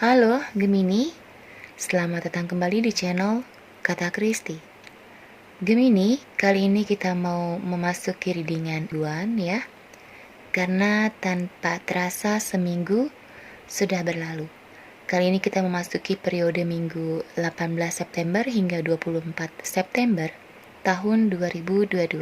Halo Gemini, selamat datang kembali di channel Kata Kristi. Gemini, kali ini kita mau memasuki readingan bulan ya, karena tanpa terasa seminggu sudah berlalu. Kali ini kita memasuki periode minggu 18 September hingga 24 September tahun 2022.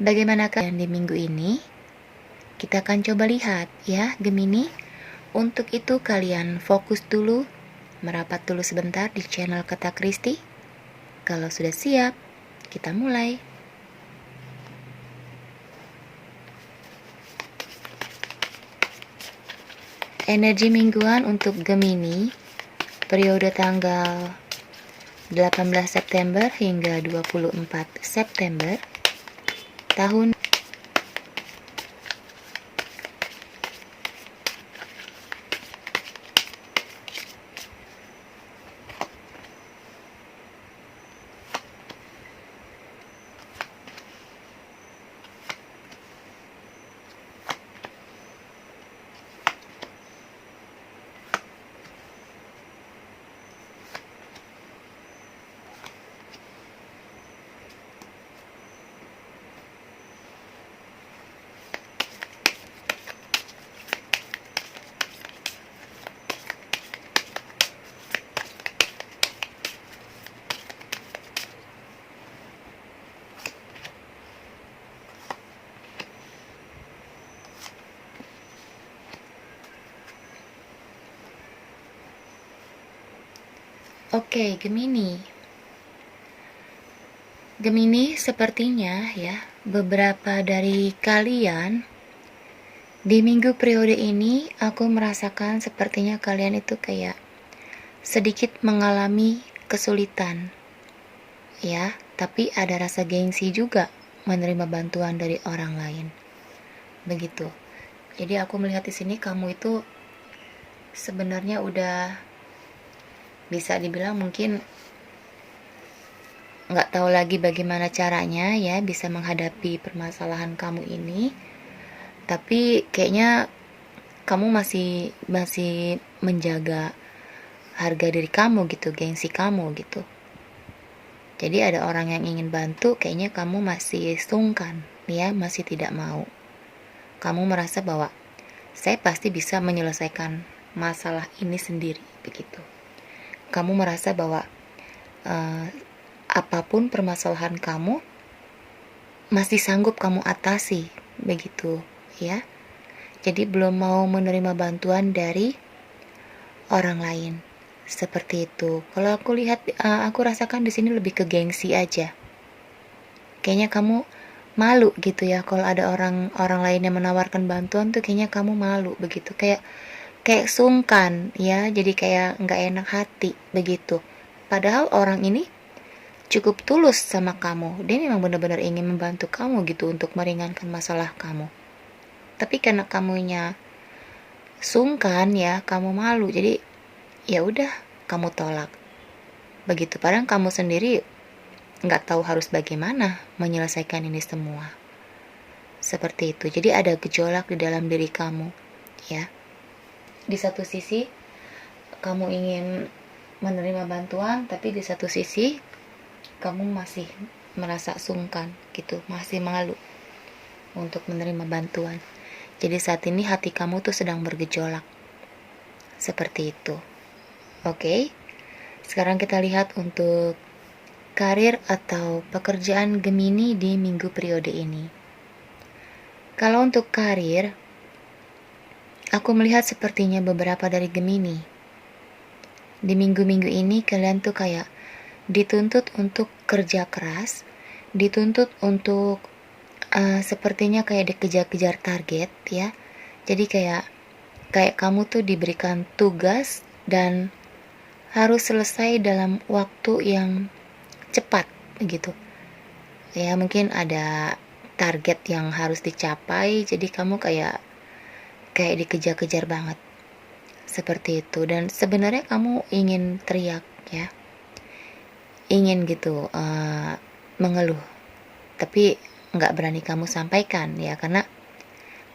Bagaimanakah di minggu ini? Kita akan coba lihat ya Gemini. Untuk itu kalian fokus dulu, merapat dulu sebentar di channel Kata Kristi. Kalau sudah siap, kita mulai. Energi mingguan untuk Gemini, periode tanggal 18 September hingga 24 September tahun. Oke, Gemini, sepertinya ya, beberapa dari kalian di minggu periode ini aku merasakan sepertinya kalian itu kayak sedikit mengalami kesulitan ya, tapi ada rasa gengsi juga menerima bantuan dari orang lain. Begitu. Jadi aku melihat di sini kamu itu sebenarnya udah bisa dibilang mungkin nggak tahu lagi bagaimana caranya ya bisa menghadapi permasalahan kamu ini, tapi kayaknya kamu masih menjaga harga diri kamu gitu, gengsi kamu gitu. Jadi ada orang yang ingin bantu, kayaknya kamu masih sungkan ya, masih tidak mau. Kamu merasa bahwa saya pasti bisa menyelesaikan masalah ini sendiri begitu. Kamu merasa bahwa apapun permasalahan kamu masih sanggup kamu atasi begitu ya. Jadi belum mau menerima bantuan dari orang lain seperti itu. Kalau aku lihat, aku rasakan di sini lebih ke gengsi aja. Kayaknya kamu malu gitu ya kalau ada orang lain yang menawarkan bantuan tuh, kayaknya kamu malu begitu, kayak sungkan ya, jadi kayak nggak enak hati begitu. Padahal orang ini cukup tulus sama kamu, dia memang benar-benar ingin membantu kamu gitu untuk meringankan masalah kamu. Tapi karena kamunya sungkan ya, kamu malu, jadi ya udah kamu tolak begitu. Padahal kamu sendiri nggak tahu harus bagaimana menyelesaikan ini semua. Seperti itu. Jadi ada gejolak di dalam diri kamu ya. Di satu sisi kamu ingin menerima bantuan, tapi di satu sisi kamu masih merasa sungkan gitu, masih malu untuk menerima bantuan. Jadi saat ini hati kamu tuh sedang bergejolak seperti itu. Oke, sekarang kita lihat untuk karir atau pekerjaan Gemini di minggu periode ini. Kalau untuk karir, aku melihat sepertinya beberapa dari Gemini di minggu-minggu ini kalian tuh kayak dituntut untuk kerja keras, dituntut untuk sepertinya kayak dikejar-kejar target ya. Jadi kayak kamu tuh diberikan tugas dan harus selesai dalam waktu yang cepat begitu ya. Mungkin ada target yang harus dicapai, jadi kamu kayak dikejar-kejar banget seperti itu. Dan sebenarnya kamu ingin teriak ya, ingin gitu mengeluh, tapi nggak berani kamu sampaikan ya, karena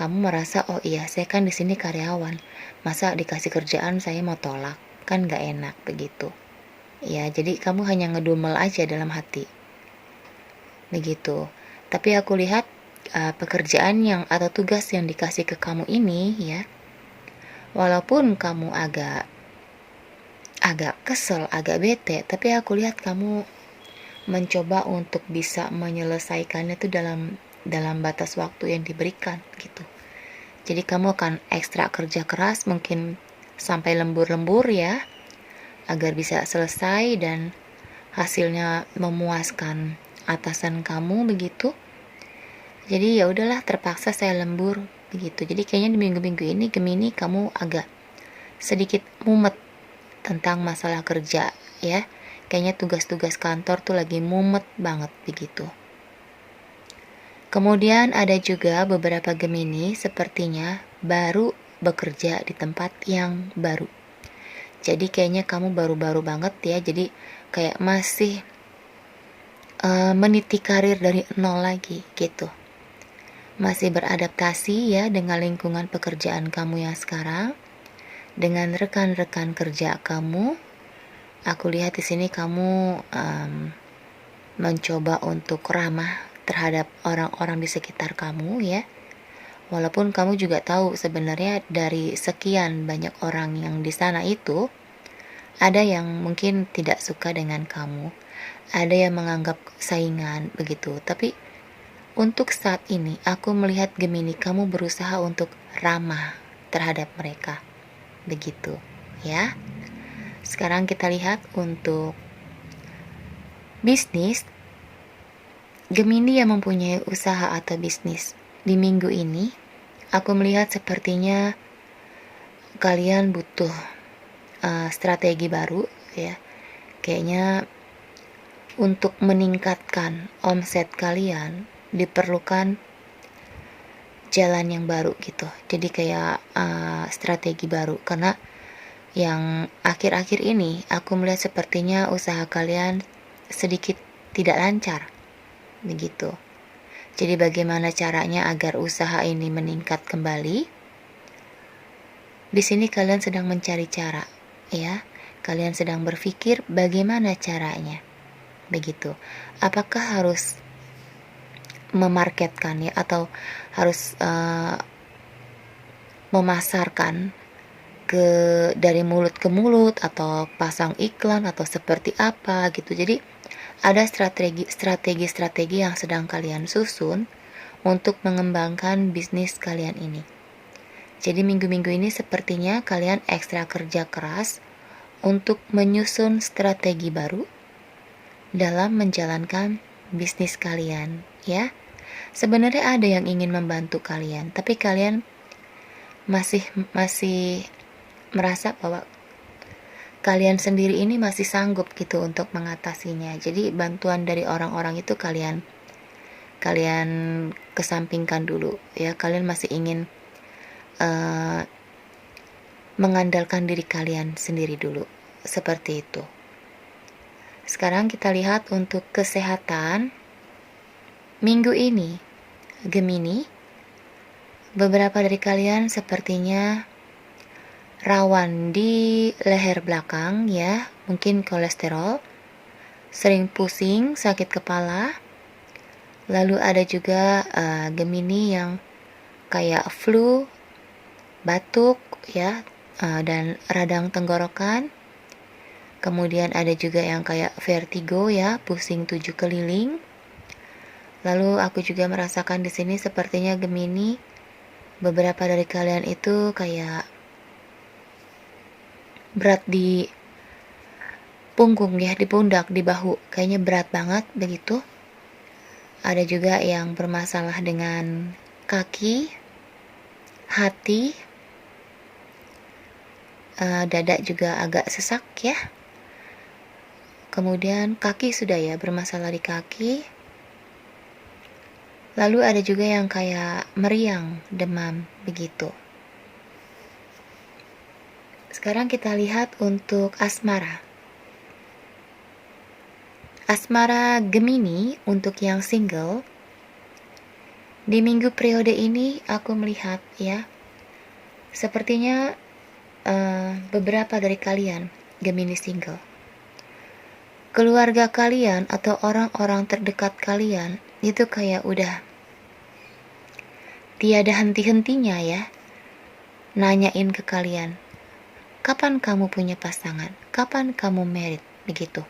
kamu merasa, oh iya saya kan di sini karyawan, masa dikasih kerjaan saya mau tolak, kan nggak enak begitu. Ya, jadi kamu hanya ngedumel aja dalam hati, begitu. Tapi aku lihat pekerjaan yang atau tugas yang dikasih ke kamu ini ya, walaupun kamu agak kesel, agak bete, tapi aku lihat kamu mencoba untuk bisa menyelesaikannya itu dalam batas waktu yang diberikan gitu. Jadi kamu akan ekstra kerja keras, mungkin sampai lembur-lembur ya, agar bisa selesai dan hasilnya memuaskan atasan kamu begitu. Jadi ya udahlah, terpaksa saya lembur begitu. Jadi kayaknya di minggu-minggu ini Gemini kamu agak sedikit mumet tentang masalah kerja ya. Kayaknya tugas-tugas kantor tuh lagi mumet banget begitu. Kemudian ada juga beberapa Gemini sepertinya baru bekerja di tempat yang baru. Jadi kayaknya kamu baru-baru banget ya. Jadi kayak masih meniti karir dari nol lagi gitu. Masih beradaptasi ya dengan lingkungan pekerjaan kamu yang sekarang, dengan rekan-rekan kerja kamu. Aku lihat di sini kamu mencoba untuk ramah terhadap orang-orang di sekitar kamu ya. Walaupun kamu juga tahu sebenarnya dari sekian banyak orang yang di sana itu, ada yang mungkin tidak suka dengan kamu, ada yang menganggap saingan begitu. Tapi untuk saat ini aku melihat Gemini kamu berusaha untuk ramah terhadap mereka. Begitu ya. Sekarang kita lihat untuk bisnis. Gemini yang mempunyai usaha atau bisnis di minggu ini, aku melihat sepertinya kalian butuh strategi baru ya. Kayaknya untuk meningkatkan omset kalian diperlukan jalan yang baru gitu. Jadi kayak strategi baru, karena yang akhir-akhir ini aku melihat sepertinya usaha kalian sedikit tidak lancar begitu. Jadi bagaimana caranya agar usaha ini meningkat kembali? Di sini kalian sedang mencari cara ya. Kalian sedang berpikir bagaimana caranya. Begitu. Apakah harus memarketkan ya, atau harus memasarkan dari mulut ke mulut, atau pasang iklan, atau seperti apa gitu. Jadi ada strategi yang sedang kalian susun untuk mengembangkan bisnis kalian ini. Jadi minggu-minggu ini sepertinya kalian ekstra kerja keras untuk menyusun strategi baru dalam menjalankan bisnis kalian ya. Sebenarnya ada yang ingin membantu kalian, tapi kalian masih merasa bahwa kalian sendiri ini masih sanggup gitu untuk mengatasinya. Jadi bantuan dari orang-orang itu kalian kesampingkan dulu ya. Kalian masih ingin mengandalkan diri kalian sendiri dulu, seperti itu. Sekarang kita lihat untuk kesehatan minggu ini Gemini. Beberapa dari kalian sepertinya rawan di leher belakang ya, mungkin kolesterol, sering pusing, sakit kepala. Lalu ada juga Gemini yang kayak flu, batuk ya, dan radang tenggorokan. Kemudian ada juga yang kayak vertigo ya, pusing 7 keliling. Lalu aku juga merasakan di sini sepertinya Gemini, beberapa dari kalian itu kayak berat di punggung ya, di pundak, di bahu, kayaknya berat banget begitu. Ada juga yang bermasalah dengan kaki, hati, dada juga agak sesak ya. Kemudian kaki sudah ya, bermasalah di kaki. Lalu ada juga yang kayak meriang, demam begitu. Sekarang kita lihat untuk asmara. Asmara Gemini untuk yang single. Di minggu periode ini aku melihat ya, sepertinya beberapa dari kalian Gemini single, keluarga kalian atau orang-orang terdekat kalian itu kayak udah tiada henti-hentinya ya, nanyain ke kalian, kapan kamu punya pasangan, kapan kamu married, begitu.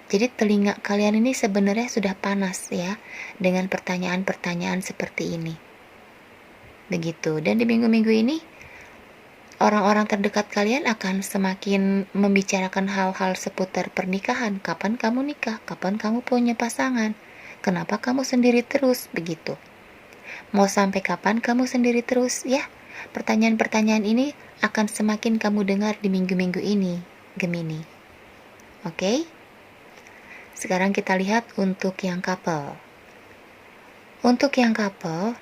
Jadi telinga kalian ini sebenarnya sudah panas ya dengan pertanyaan-pertanyaan seperti ini. Begitu. Dan di minggu-minggu ini orang-orang terdekat kalian akan semakin membicarakan hal-hal seputar pernikahan. Kapan kamu nikah? Kapan kamu punya pasangan? Kenapa kamu sendiri terus? Begitu. Mau sampai kapan kamu sendiri terus? Ya, pertanyaan-pertanyaan ini akan semakin kamu dengar di minggu-minggu ini, Gemini. Oke? Sekarang kita lihat untuk yang couple. Untuk yang couple,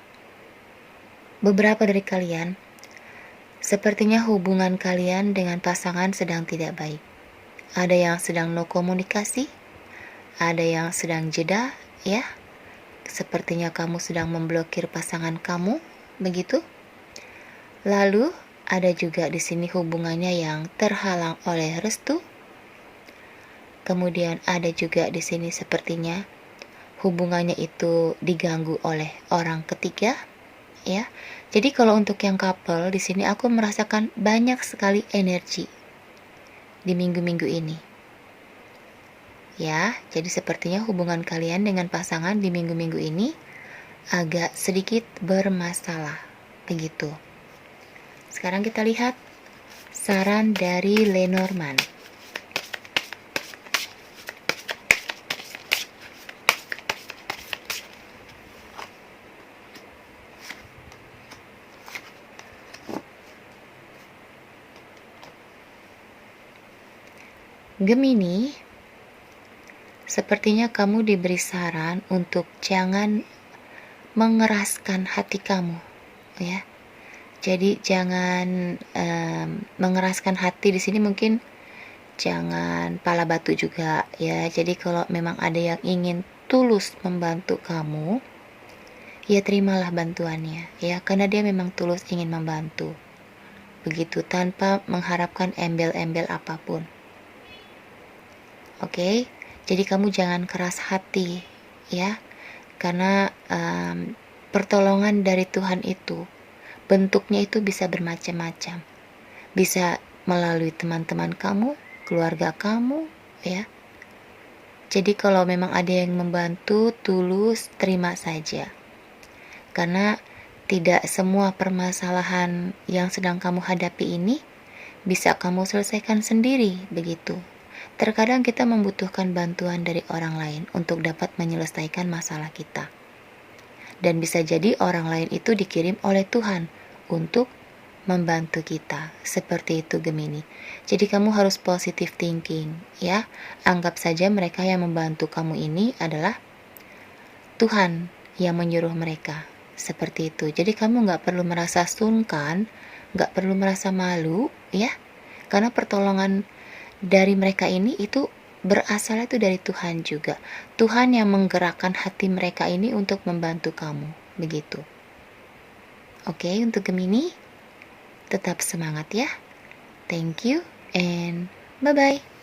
beberapa dari kalian, sepertinya hubungan kalian dengan pasangan sedang tidak baik. Ada yang sedang no komunikasi, ada yang sedang jeda, ya. Sepertinya kamu sedang memblokir pasangan kamu, begitu. Lalu, ada juga di sini hubungannya yang terhalang oleh restu. Kemudian ada juga di sini sepertinya hubungannya itu diganggu oleh orang ketiga, ya. Jadi kalau untuk yang couple di sini aku merasakan banyak sekali energi di minggu-minggu ini. Ya, jadi sepertinya hubungan kalian dengan pasangan di minggu-minggu ini agak sedikit bermasalah, begitu. Sekarang kita lihat saran dari Lenormand. Gemini, sepertinya kamu diberi saran untuk jangan mengeraskan hati kamu, ya. Jadi jangan mengeraskan hati di sini, mungkin jangan pala batu juga, ya. Jadi kalau memang ada yang ingin tulus membantu kamu, ya terimalah bantuannya, ya, karena dia memang tulus ingin membantu, begitu, tanpa mengharapkan embel-embel apapun. Oke, jadi kamu jangan keras hati, ya, karena pertolongan dari Tuhan itu bentuknya itu bisa bermacam-macam, bisa melalui teman-teman kamu, keluarga kamu, ya. Jadi kalau memang ada yang membantu tulus, terima saja, karena tidak semua permasalahan yang sedang kamu hadapi ini bisa kamu selesaikan sendiri, begitu. Terkadang kita membutuhkan bantuan dari orang lain untuk dapat menyelesaikan masalah kita. Dan bisa jadi orang lain itu dikirim oleh Tuhan untuk membantu kita. Seperti itu Gemini. Jadi kamu harus positive thinking, ya. Anggap saja mereka yang membantu kamu ini adalah Tuhan yang menyuruh mereka. Seperti itu. Jadi kamu gak perlu merasa sungkan, gak perlu merasa malu, ya. Karena pertolongan dari mereka ini itu berasal itu dari Tuhan juga. Tuhan yang menggerakkan hati mereka ini untuk membantu kamu, begitu. Oke, untuk Gemini, tetap semangat ya. Thank you and bye-bye.